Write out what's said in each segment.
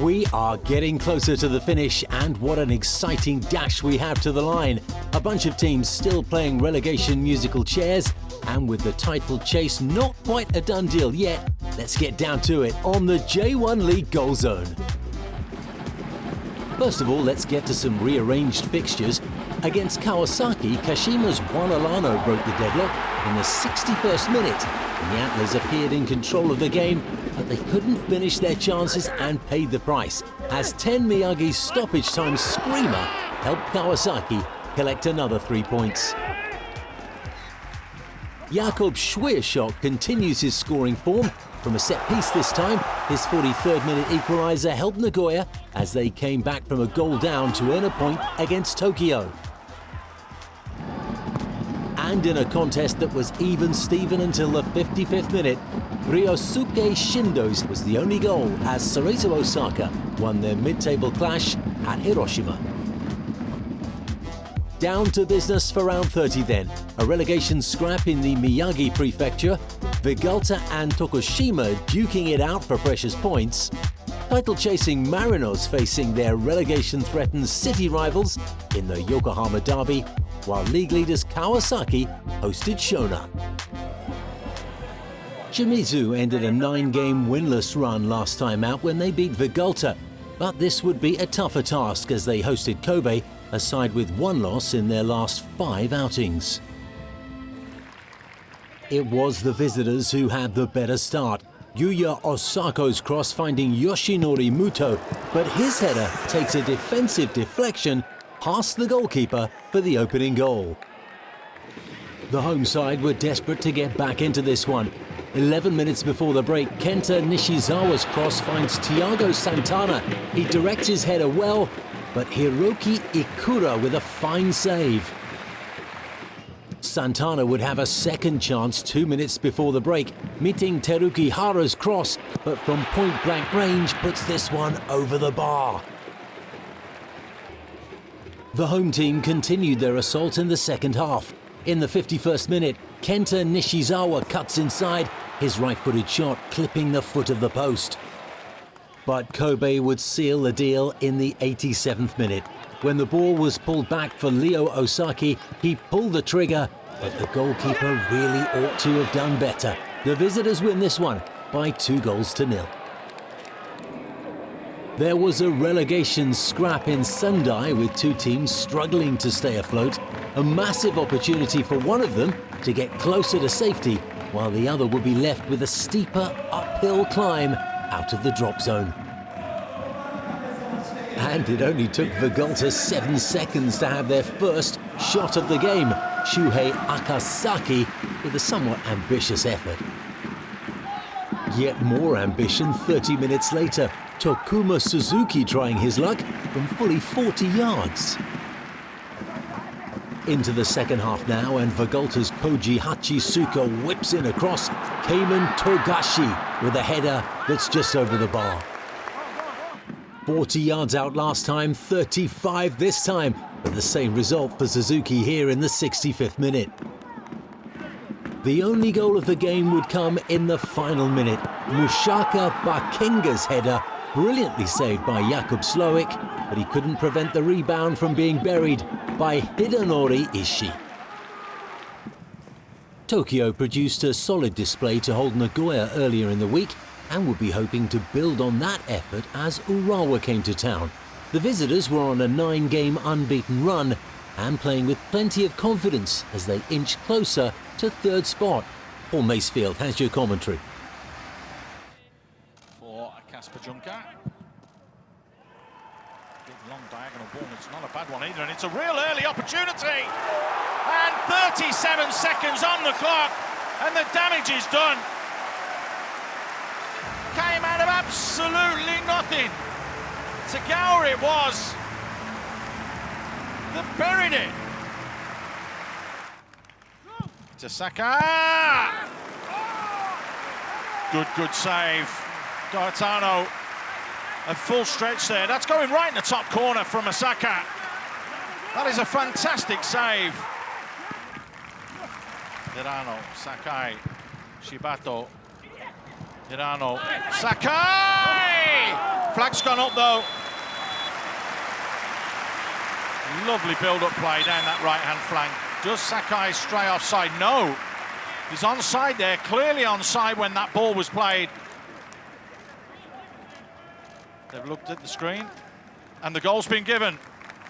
We are getting closer to the finish, and what an exciting dash we have to the line. A bunch of teams still playing relegation musical chairs, and with the title chase not quite a done deal yet, let's get down to it on the J1 League Goal Zone. First of all, let's get to some rearranged fixtures. Against Kawasaki, Kashima's Juan Alano broke the deadlock in the 61st minute, and the Antlers appeared in control of the game, but they couldn't finish their chances and paid the price, as Ten Miyagi's stoppage time screamer helped Kawasaki collect another 3 points. Jakob Schwierschok continues his scoring form. From a set piece this time, his 43rd minute equaliser helped Nagoya as they came back from a goal down to earn a point against Tokyo. And in a contest that was even-steven until the 55th minute, Ryosuke Shindo's was the only goal as Cerezo Osaka won their mid-table clash at Hiroshima. Down to business for round 30 then. A relegation scrap in the Miyagi prefecture, Vegalta and Tokushima duking it out for precious points. Title-chasing Marinos facing their relegation-threatened city rivals in the Yokohama derby, while league leaders Kawasaki hosted Shonan. Shimizu ended a 9-game winless run last time out when they beat Vegalta, but this would be a tougher task as they hosted Kobe, a side with one loss in their last 5 outings. It was the visitors who had the better start. Yuya Osako's cross finding Yoshinori Muto, but his header takes a defensive deflection past the goalkeeper for the opening goal. The home side were desperate to get back into this one. 11 minutes before the break, Kenta Nishizawa's cross finds Thiago Santana. He directs his header well, but Hiroki Ikura with a fine save. Santana would have a second chance 2 minutes before the break, meeting Teruki Hara's cross, but from point-blank range puts this one over the bar. The home team continued their assault in the second half. In the 51st minute, Kenta Nishizawa cuts inside, his right-footed shot clipping the foot of the post. But Kobe would seal the deal in the 87th minute. When the ball was pulled back for Leo Osaki, he pulled the trigger, but the goalkeeper really ought to have done better. The visitors win this one by 2-0. There was a relegation scrap in Sendai with two teams struggling to stay afloat. A massive opportunity for one of them to get closer to safety, while the other would be left with a steeper uphill climb out of the drop zone. And it only took Vegalta 7 seconds to have their first shot of the game. Shuhei Akasaki with a somewhat ambitious effort. Yet more ambition 30 minutes later. Tokuma Suzuki trying his luck from fully 40 yards. Into the second half now, and Vegalta's Koji Hachisuka whips in across. Keiman Togashi with a header that's just over the bar. 40 yards out last time, 35 this time, but the same result for Suzuki here in the 65th minute. The only goal of the game would come in the final minute. Mushaka Bakenga's header, brilliantly saved by Jakub Slowik, but he couldn't prevent the rebound from being buried by Hidenori Ishii. Tokyo produced a solid display to hold Nagoya earlier in the week, and would be hoping to build on that effort as Urawa came to town. The visitors were on a 9-game unbeaten run and playing with plenty of confidence as they inch closer to third spot. Paul Macefield has your commentary. For Kasper Junker. Big long diagonal ball, it's not a bad one either, and it's a real early opportunity. And 37 seconds on the clock, and the damage is done. Came out of absolutely nothing. Tagawa it was that buried it. To Saka. Good save. Gaetano, a full stretch there. That's going right in the top corner from Asaka. That is a fantastic save. Hirano, Sakai, Shibato. Hirano, Sakai! Flag's gone up though. Lovely build-up play down that right-hand flank. Does Sakai stray offside? No. He's onside there, clearly onside when that ball was played. They've looked at the screen, and the goal's been given.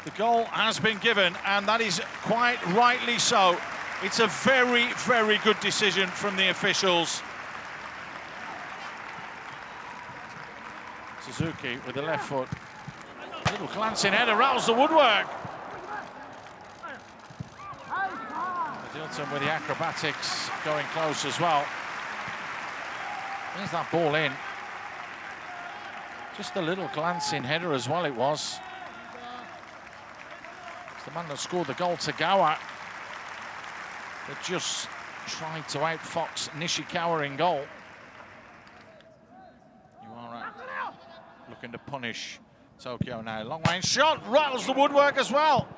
The goal has been given, and that is quite rightly so. It's a very, very good decision from the officials. Suzuki with the left foot. Little glancing header rattles the woodwork. Dilton with the acrobatics going close as well. There's that ball in. Just a little glancing header as well it was. It's the man that scored the goal, Tagawa, that just tried to outfox Nishikawa in goal. Urawa looking to punish Tokyo now. Long range shot, rattles the woodwork as well.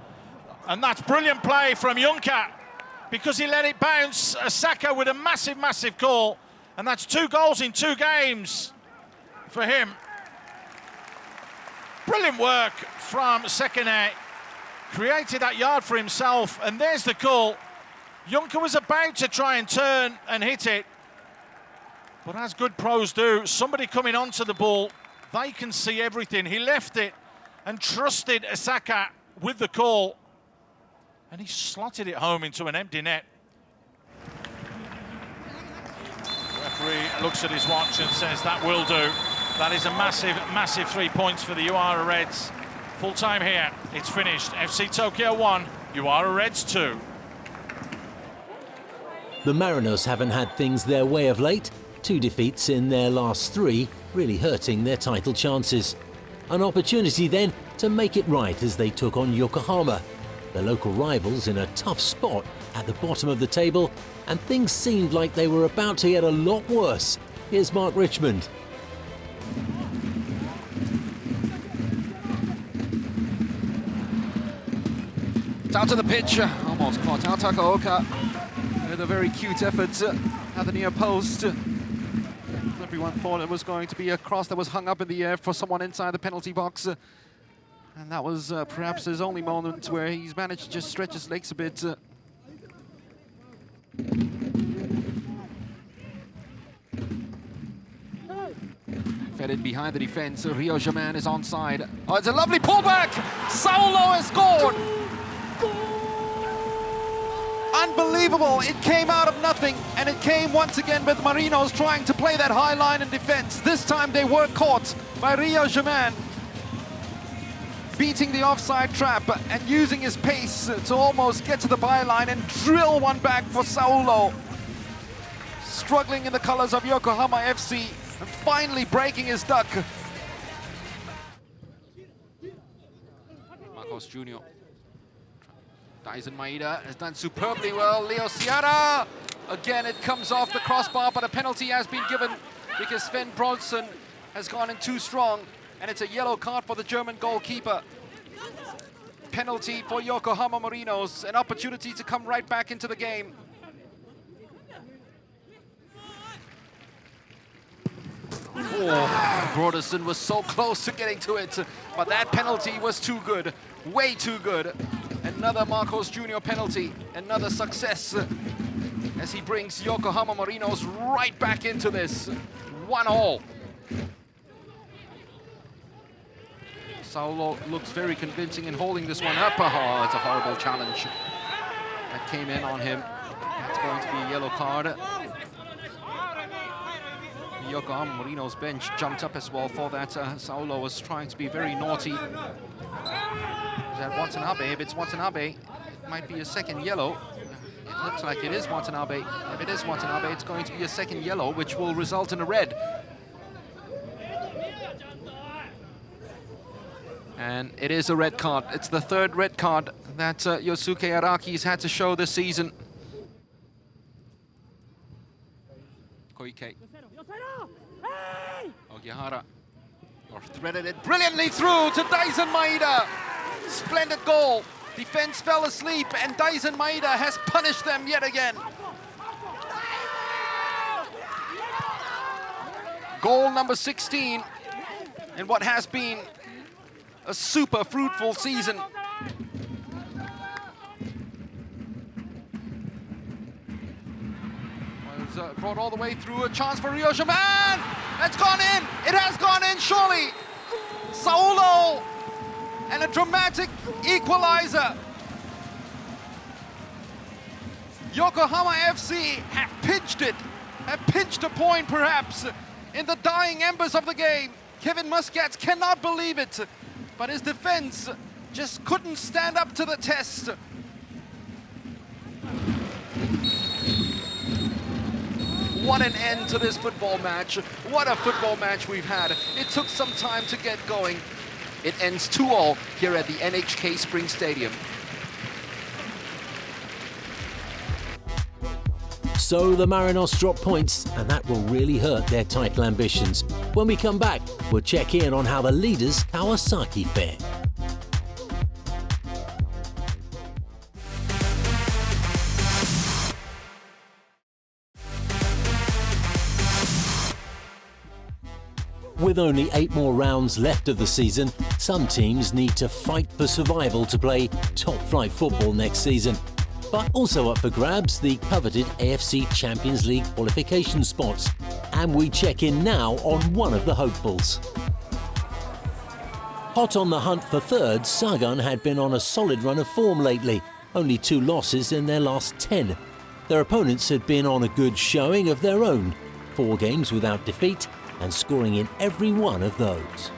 And that's brilliant play from Juncker, because he let it bounce. Asaka with a massive, massive call. And that's 2 goals in 2 games for him. Brilliant work from Sekine. Created that yard for himself, and there's the call. Juncker was about to try and turn and hit it. But as good pros do, somebody coming onto the ball, they can see everything. He left it and trusted Asaka with the call. And he slotted it home into an empty net. The referee looks at his watch and says that will do. That is a massive, massive 3 points for the Urawa Reds. Full time here, it's finished. FC Tokyo 1, Urawa Reds 2. The Mariners haven't had things their way of late. 2 defeats in their last 3, really hurting their title chances. An opportunity then to make it right as they took on Yokohama, their local rivals in a tough spot at the bottom of the table, and things seemed like they were about to get a lot worse. Here's Mark Richmond. Out to the pitch, almost caught out Takaoka with a very cute effort at the near post. Everyone thought it was going to be a cross that was hung up in the air for someone inside the penalty box. And that was perhaps his only moment where he's managed to just stretch his legs a bit. Fed in behind the defense, Rio Jaman is onside. Oh, it's a lovely pullback! Saulo has scored! Unbelievable, it came out of nothing, and it came once again with Marinos trying to play that high line in defense. This time they were caught by Rio Jaman, beating the offside trap and using his pace to almost get to the byline and drill one back for Saulo. Struggling in the colors of Yokohama FC and finally breaking his duck. Marcos Jr. Daisen Maeda has done superbly well. Leo Ciara, again it comes off the crossbar, but a penalty has been given because Sven Bronson has gone in too strong, and it's a yellow card for the German goalkeeper. Penalty for Yokohama Marinos, an opportunity to come right back into the game. Oh, Broderson was so close to getting to it, but that penalty was too good, way too good. Another Marcos Jr. penalty, another success as he brings Yokohama Marinos right back into this. 1-1. Saulo looks very convincing in holding this one up. Oh, it's a horrible challenge that came in on him. That's going to be a yellow card. The Yokohama Marinos bench jumped up as well for that. Saulo was trying to be very naughty. Is that Watanabe? If it's Watanabe, it might be a second yellow. It looks like it is Watanabe. If it is Watanabe, it's going to be a second yellow, which will result in a red. And it is a red card. It's the 3rd red card that Yosuke Araki's had to show this season. Koike. Ogihara threaded it brilliantly through to Daisen Maeda. Splendid goal. Defense fell asleep, and Daisen Maeda has punished them yet again. Goal number 16 in what has been a super fruitful season. Was brought all the way through, a chance for Rio Shaman. It's gone in. It has gone in, surely. Saulo and a dramatic equalizer. Yokohama FC have pinched a point perhaps in the dying embers of the game. Kevin Muscats cannot believe it, but his defense just couldn't stand up to the test. What an end to this football match. What a football match we've had. It took some time to get going. It ends 2-2 here at the NHK Spring Stadium. So the Marinos drop points, and that will really hurt their title ambitions. When we come back, we'll check in on how the leaders Kawasaki fare. With only 8 more rounds left of the season, some teams need to fight for survival to play top-flight football next season. But also up for grabs, the coveted AFC Champions League qualification spots. And we check in now on one of the hopefuls. Hot on the hunt for third, Sagan had been on a solid run of form lately, only 2 losses in their last 10. Their opponents had been on a good showing of their own, 4 games without defeat, and scoring in every one of those.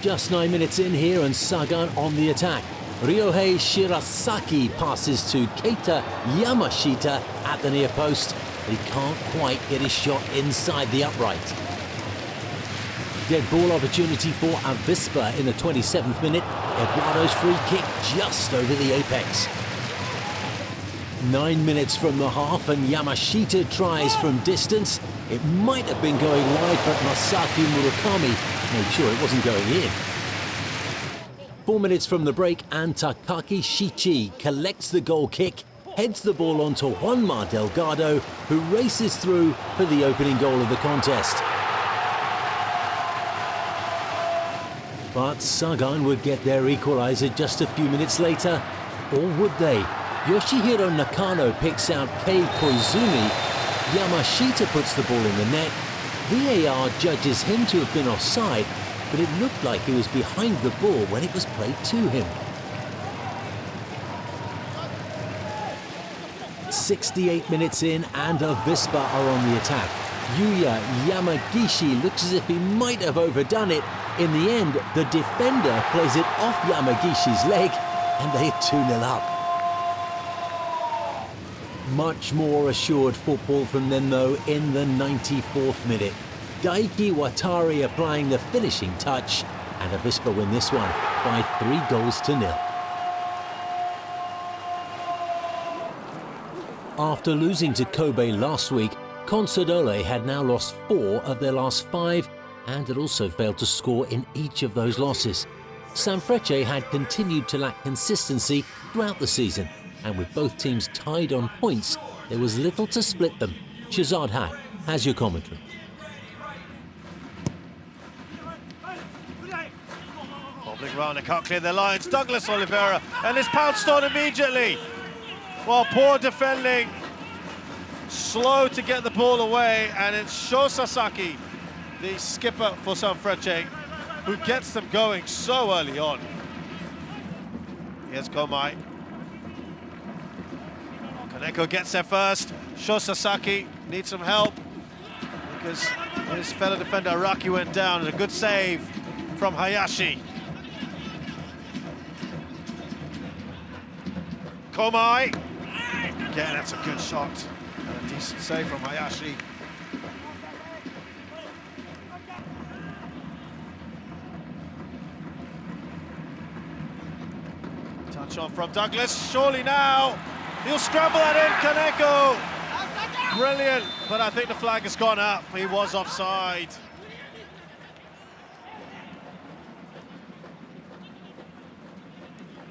Just 9 minutes in here and Sagan on the attack. Ryohei Shirasaki passes to Keita Yamashita at the near post. He can't quite get his shot inside the upright. Dead ball opportunity for Avispa in the 27th minute. Eduardo's free kick just over the apex. 9 minutes from the half and Yamashita tries from distance. It might have been going wide, but Masaki Murakami made sure it wasn't going in. 4 minutes from the break and Takaki Shichi collects the goal kick, heads the ball onto Juanma Delgado, who races through for the opening goal of the contest. But Sagan would get their equaliser just a few minutes later, or would they? Yoshihiro Nakano picks out Kei Koizumi. Yamashita puts the ball in the net. VAR judges him to have been offside, but it looked like he was behind the ball when it was played to him. 68 minutes in and Avispa are on the attack. Yuya Yamagishi looks as if he might have overdone it. In the end, the defender plays it off Yamagishi's leg and they're 2-0 up. Much more assured football from them though in the 94th minute. Daiki Watari applying the finishing touch, and Avispa win this one by 3-0. After losing to Kobe last week, Consadole had now lost 4 of their last 5 and had also failed to score in each of those losses. Sanfrecce had continued to lack consistency throughout the season, and with both teams tied on points, there was little to split them. Shazad Haq has your commentary. Bobbling round, they can't clear their lines. Douglas Oliveira, and it's pounced on immediately. Well, poor defending. Slow to get the ball away, and it's Sho Sasaki, the skipper for Sanfrecce, who gets them going so early on. Here's Komai. Kaneko gets there first. Sho Sasaki needs some help because his fellow defender Araki went down. It's a good save from Hayashi. Komai. Again, that's a good shot. And a decent save from Hayashi. Touch on from Douglas. Surely now. He'll scramble that in, Kaneko. Brilliant, but I think the flag has gone up. He was offside.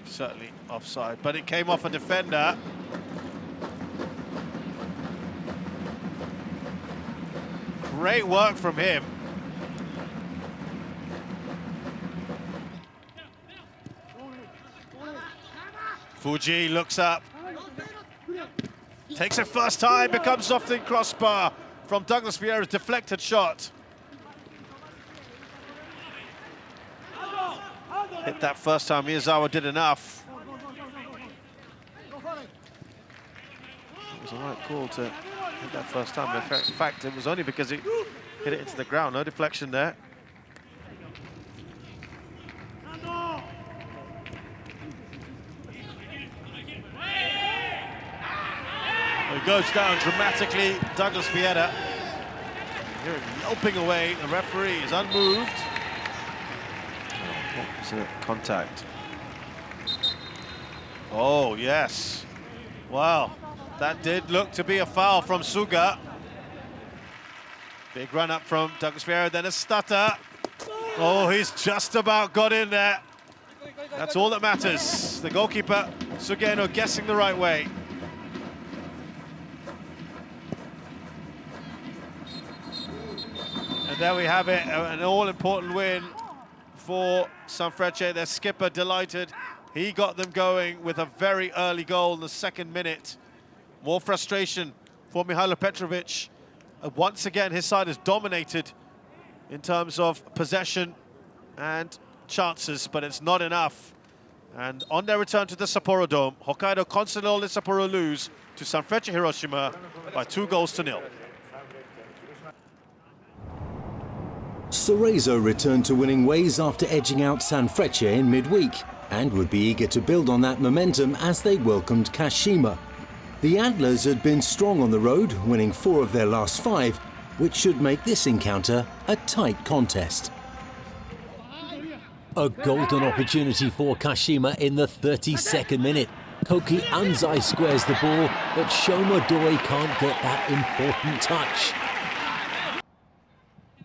Certainly offside, but it came off a defender. Great work from him. Fuji looks up. Takes it first time, becomes off the crossbar from Douglas Vieira's deflected shot. Hit that first time, Miyazawa did enough. It was a right call to hit that first time. In fact, it was only because he hit it into the ground, no deflection there. He goes down dramatically, Douglas Vieira. Hear him yelping away, the referee is unmoved. What was it? Contact. Oh, yes. Wow, that did look to be a foul from Suga. Big run up from Douglas Vieira, then a stutter. Oh, he's just about got in there. That's all that matters. The goalkeeper, Sugeno, guessing the right way. And there we have it, an all-important win for Sanfrecce. Their skipper delighted. He got them going with a very early goal in the second minute. More frustration for Mihailo Petrovic. Once again, his side is dominated in terms of possession and chances, but it's not enough. And on their return to the Sapporo Dome, Hokkaido Consadole Sapporo lose to Sanfrecce Hiroshima by 2-0. Cerezo returned to winning ways after edging out Sanfrecce in midweek and would be eager to build on that momentum as they welcomed Kashima. The Antlers had been strong on the road, winning 4 of their last 5, which should make this encounter a tight contest. A golden opportunity for Kashima in the 32nd minute. Koki Anzai squares the ball, but Shoma Doi can't get that important touch.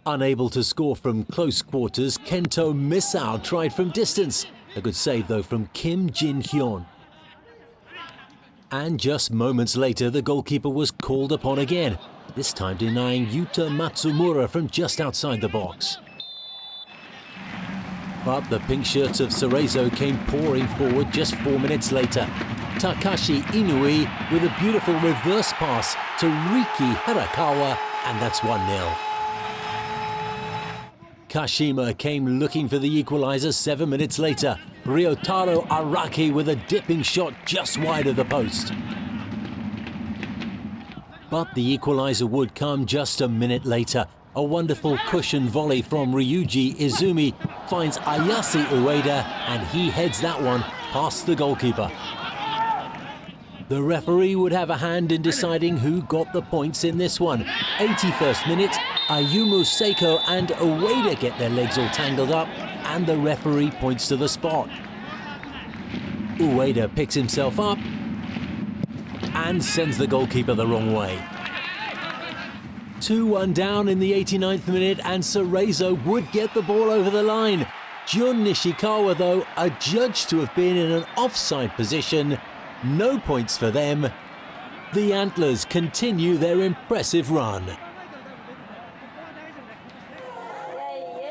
Unable to score from close quarters, Kento Misao tried from distance. A good save though from Kim Jin-hyun. And just moments later, the goalkeeper was called upon again, this time denying Yuta Matsumura from just outside the box. But the pink shirts of Cerezo came pouring forward just 4 minutes later. Takashi Inui with a beautiful reverse pass to Riki Hirakawa, and that's 1-0. Kashima came looking for the equaliser 7 minutes later. Ryotaro Araki with a dipping shot just wide of the post. But the equaliser would come just a minute later. A wonderful cushion volley from Ryuji Izumi finds Ayase Ueda, and he heads that one past the goalkeeper. The referee would have a hand in deciding who got the points in this one. 81st minute, Ayumu Seiko and Ueda get their legs all tangled up, and the referee points to the spot. Ueda picks himself up and sends the goalkeeper the wrong way. 2-1 down in the 89th minute, and Cerezo would get the ball over the line. Jun Nishikawa, though, adjudged to have been in an offside position. No points for them. The Antlers continue their impressive run.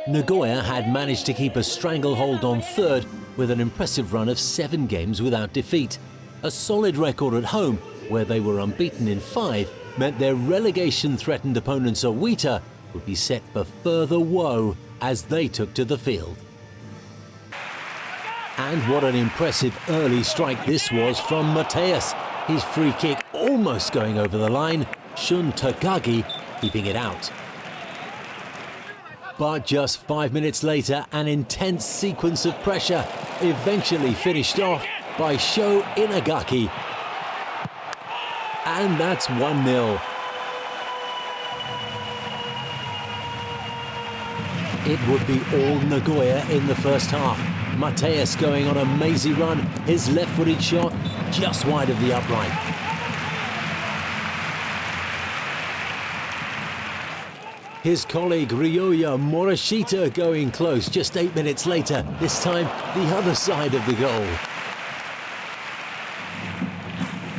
Nagoya had managed to keep a stranglehold on third with an impressive run of 7 games without defeat. A solid record at home, where they were unbeaten in 5, meant their relegation-threatened opponents Oita would be set for further woe as they took to the field. And what an impressive early strike this was from Mateus. His free kick almost going over the line, Shun Takagi keeping it out. But just 5 minutes later, an intense sequence of pressure eventually finished off by Sho Inagaki. And that's 1-0. It would be all Nagoya in the first half. Mateus going on a mazy run, his left-footed shot just wide of the upright. His colleague Ryoya Morishita going close just 8 minutes later, this time the other side of the goal.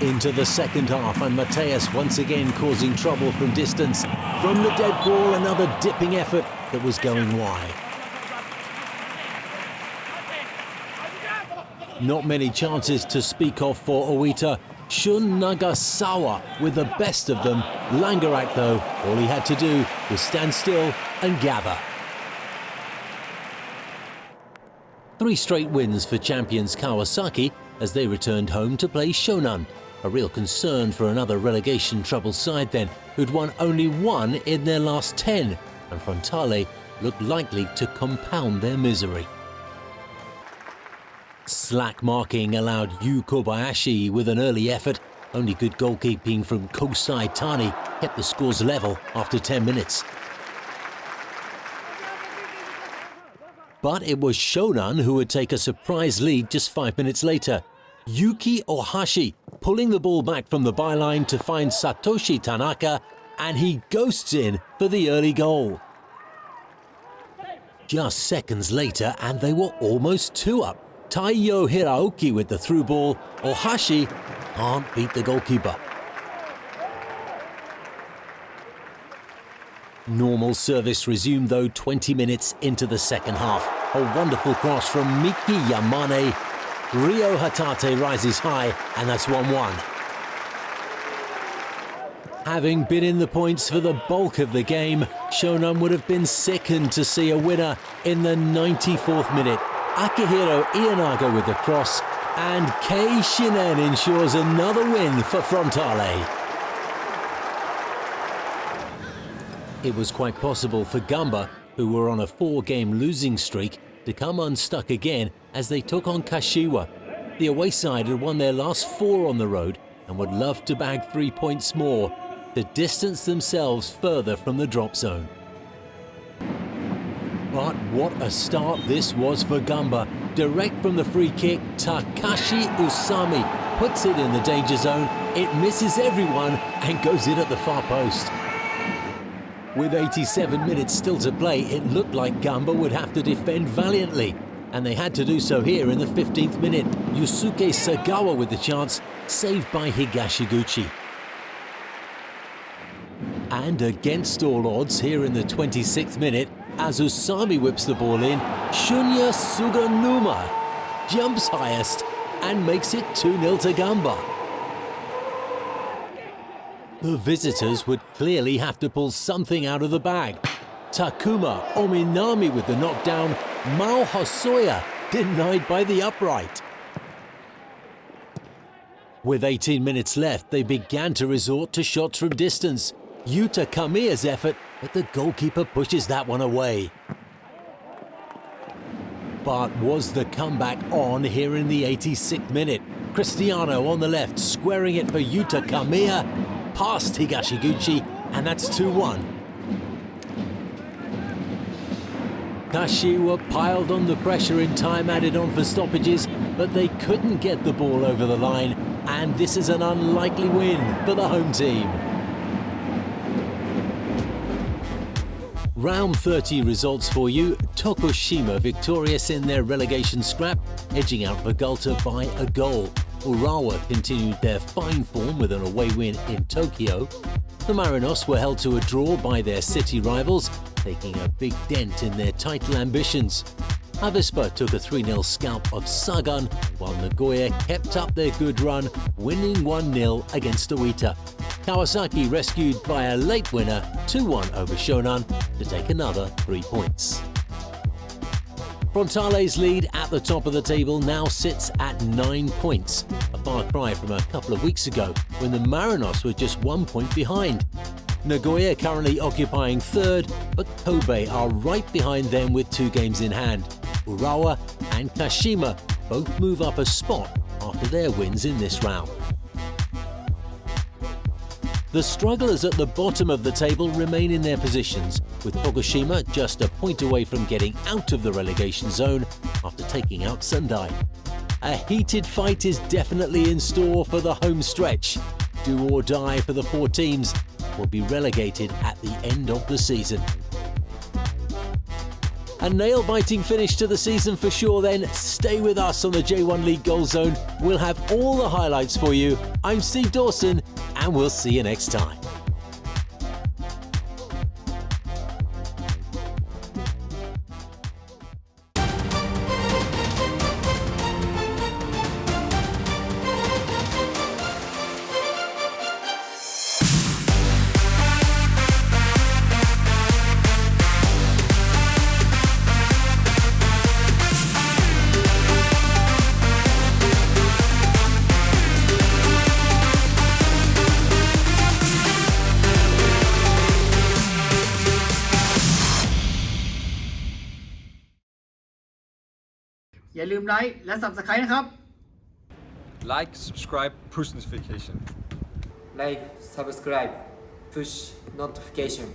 Into the second half, and Mateus once again causing trouble from distance. From the dead ball, another dipping effort that was going wide. Not many chances to speak of for Oita. Shun Nagasawa with the best of them. Langerak, though, all he had to do was stand still and gather. 3 straight wins for champions Kawasaki as they returned home to play Shonan. A real concern for another relegation trouble side then, who'd won only 1 in their last 10, and Frontale looked likely to compound their misery. Slack marking allowed Yu Kobayashi with an early effort. Only good goalkeeping from Kosai Tani kept the scores level after 10 minutes. But it was Shonan who would take a surprise lead just 5 minutes later. Yuki Ohashi pulling the ball back from the byline to find Satoshi Tanaka, and he ghosts in for the early goal. Just seconds later and they were almost 2 up. Taiyo Hiraoki with the through ball. Ohashi can't beat the goalkeeper. Normal service resumed though 20 minutes into the second half. A wonderful cross from Miki Yamane. Ryo Hatate rises high, and that's 1-1. Having been in the points for the bulk of the game, Shonan would have been sickened to see a winner in the 94th minute. Akihiro Ianaga with the cross, and Kei Shinen ensures another win for Frontale. It was quite possible for Gamba, who were on a 4-game losing streak, to come unstuck again as they took on Kashiwa. The away side had won their last 4 on the road and would love to bag 3 points more to distance themselves further from the drop zone. But what a start this was for Gamba. Direct from the free kick, Takashi Usami puts it in the danger zone. It misses everyone and goes in at the far post. With 87 minutes still to play, it looked like Gamba would have to defend valiantly, and they had to do so here in the 15th minute. Yusuke Sagawa with the chance, saved by Higashiguchi. And against all odds, here in the 26th minute, as Usami whips the ball in, Shunya Suganuma jumps highest and makes it 2-0 to Gamba. The visitors would clearly have to pull something out of the bag. Takuma Ominami with the knockdown, Mao Hosoya denied by the upright. With 18 minutes left, they began to resort to shots from distance. Yuta Kamiya's effort, but the goalkeeper pushes that one away. But was the comeback on here in the 86th minute? Cristiano on the left, squaring it for Yuta Kamiya, past Higashiguchi, and that's 2-1. Kashiwa piled on the pressure in time added on for stoppages, but they couldn't get the ball over the line, and this is an unlikely win for the home team. Round 30 results for you. Tokushima victorious in their relegation scrap, edging out Vegalta by a goal. Urawa continued their fine form with an away win in Tokyo. The Marinos were held to a draw by their city rivals, taking a big dent in their title ambitions. Avispa took a 3-0 scalp of Sagan, while Nagoya kept up their good run, winning 1-0 against Oita. Kawasaki rescued by a late winner, 2-1 over Shonan, to take another 3 points. Frontale's lead at the top of the table now sits at 9 points, a far cry from a couple of weeks ago when the Marinos were just 1 point behind. Nagoya currently occupying 3rd, but Kobe are right behind them with 2 games in hand. Urawa and Kashima both move up a spot after their wins in this round. The strugglers at the bottom of the table remain in their positions, with Tokushima just a point away from getting out of the relegation zone after taking out Sendai. A heated fight is definitely in store for the home stretch. Do or die for the 4 teams will be relegated at the end of the season. A nail-biting finish to the season for sure then. Stay with us on the J1 League Goal Zone. We'll have all the highlights for you. I'm Steve Dawson, and we'll see you next time. อย่าลืมไลค์และ Subscribe นะครับ Like, subscribe, push notification. Like, subscribe, push notification.